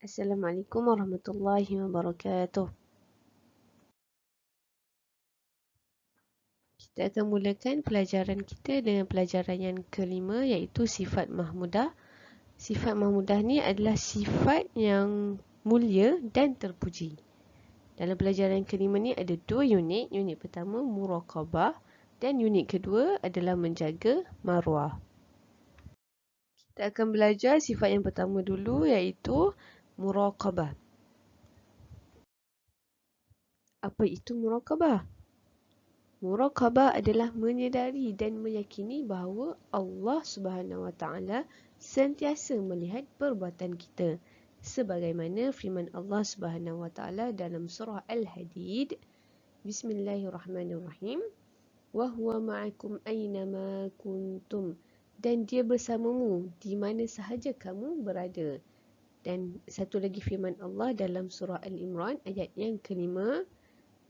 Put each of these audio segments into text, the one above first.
Assalamualaikum warahmatullahi wabarakatuh. Kita akan mulakan pelajaran kita dengan pelajaran yang kelima, iaitu sifat mahmudah. Sifat mahmudah ni adalah sifat yang mulia dan terpuji. Dalam pelajaran yang kelima ni ada dua unit. Unit pertama muraqabah dan unit kedua adalah menjaga maruah. Kita akan belajar sifat yang pertama dulu, iaitu muraqabah. Apa itu muraqabah? Muraqabah adalah menyedari dan meyakini bahawa Allah Subhanahu Wa Taala sentiasa melihat perbuatan kita. Sebagaimana firman Allah Subhanahu Wa Taala dalam surah Al-Hadid, Bismillahirrahmanirrahim, wa huwa ma'akum aynama kuntum, dan dia bersamamu di mana sahaja kamu berada. Dan satu lagi firman Allah dalam surah Al-Imran ayat yang kelima,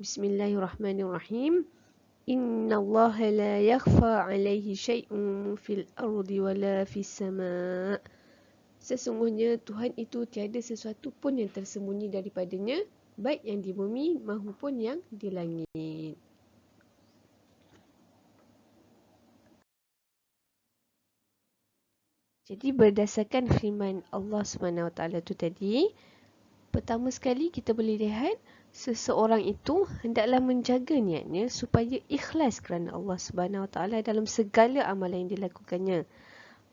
Bismillahirrahmanirrahim, Inna Allah la yakhfa alaihi syai'un fil ardi wala fis sama'. Sesungguhnya Tuhan itu tiada sesuatu pun yang tersembunyi daripadanya, baik yang di bumi maupun yang di langit. Jadi berdasarkan firman Allah SWT itu tadi, pertama sekali kita boleh lihat seseorang itu hendaklah menjaga niatnya supaya ikhlas kerana Allah SWT dalam segala amalan yang dilakukannya.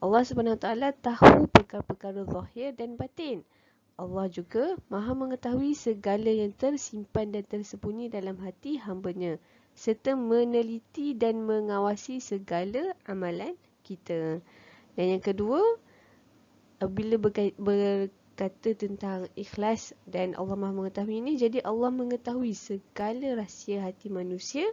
Allah SWT tahu perkara-perkara zahir dan batin. Allah juga maha mengetahui segala yang tersimpan dan tersembunyi dalam hati hamba-Nya, serta meneliti dan mengawasi segala amalan kita. Dan yang kedua, bila berkata tentang ikhlas dan Allah maha mengetahui ini, jadi Allah mengetahui segala rahsia hati manusia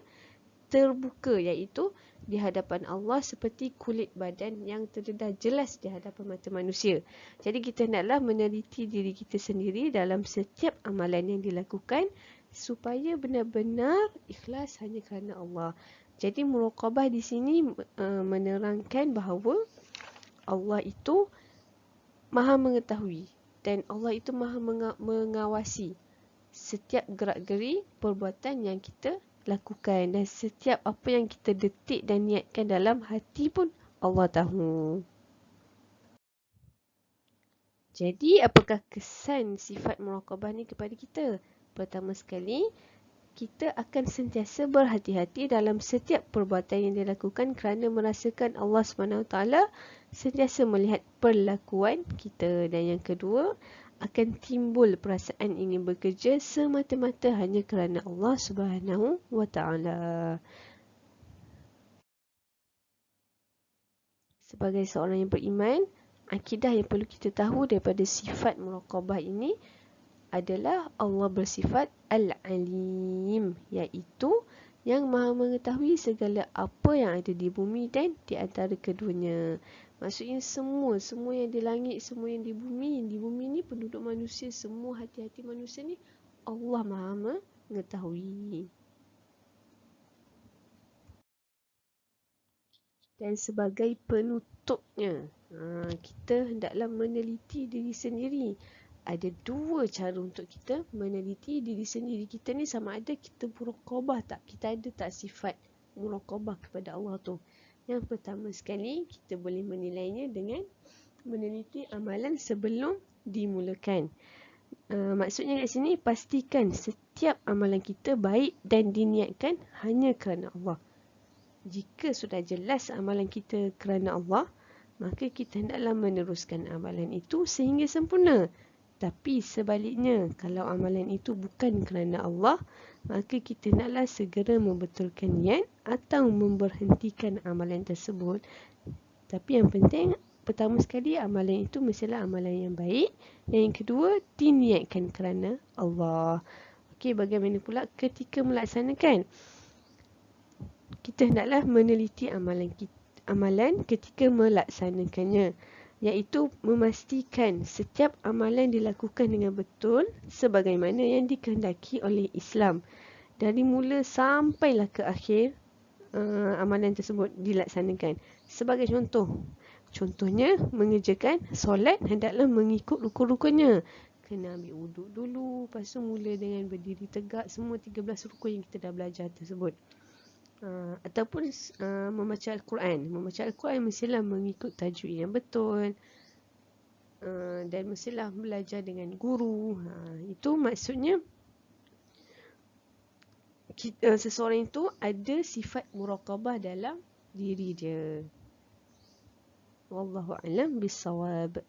terbuka, iaitu di hadapan Allah seperti kulit badan yang terdedah jelas di hadapan mata manusia. Jadi kita hendaklah meneliti diri kita sendiri dalam setiap amalan yang dilakukan supaya benar-benar ikhlas hanya kerana Allah. Jadi muraqabah di sini menerangkan bahawa Allah itu maha mengetahui dan Allah itu maha mengawasi setiap gerak-geri perbuatan yang kita lakukan, dan setiap apa yang kita detik dan niatkan dalam hati pun Allah tahu. Jadi apakah kesan sifat muraqabah ni kepada kita? Pertama sekali, kita akan sentiasa berhati-hati dalam setiap perbuatan yang dilakukan kerana merasakan Allah SWT sentiasa melihat perlakuan kita. Dan yang kedua, akan timbul perasaan ingin bekerja semata-mata hanya kerana Allah Subhanahu Wa Taala. Sebagai seorang yang beriman, akidah yang perlu kita tahu daripada sifat muraqabah ini adalah Allah bersifat Al-Alim, iaitu yang maha mengetahui segala apa yang ada di bumi dan di antara keduanya. Maksudnya semua yang di langit, semua yang di bumi ni penduduk manusia, semua hati-hati manusia ni Allah maha mengetahui. Dan sebagai penutupnya, kita hendaklah meneliti diri sendiri. Ada dua cara untuk kita meneliti diri sendiri kita ni, sama ada kita muraqabah tak, kita ada tak sifat muraqabah kepada Allah tu. Yang pertama sekali, kita boleh menilainya dengan meneliti amalan sebelum dimulakan. Maksudnya kat sini, pastikan setiap amalan kita baik dan diniatkan hanya kerana Allah. Jika sudah jelas amalan kita kerana Allah, maka kita hendaklah meneruskan amalan itu sehingga sempurna. Tapi sebaliknya, kalau amalan itu bukan kerana Allah, maka kita hendaklah segera membetulkan niat atau memberhentikan amalan tersebut. Tapi yang penting, pertama sekali, amalan itu mestilah amalan yang baik. Dan yang kedua, diniatkan kerana Allah. Okey, bagaimana pula ketika melaksanakan? Kita hendaklah meneliti amalan ketika melaksanakannya, iaitu memastikan setiap amalan dilakukan dengan betul sebagaimana yang dikehendaki oleh Islam. Dari mula sampailah ke akhir amalan tersebut dilaksanakan. Sebagai contohnya mengerjakan solat hendaklah mengikut rukun-rukunnya. kena ambil wuduk dulu, lepas tu mula dengan berdiri tegak, semua 13 rukun yang kita dah belajar tersebut. Ataupun membaca Al-Quran. Membaca Al-Quran mestilah mengikut tajwid yang betul, dan mestilah belajar dengan guru. Itu maksudnya seseorang itu ada sifat muraqabah dalam diri dia. Wallahu a'lam bissawab.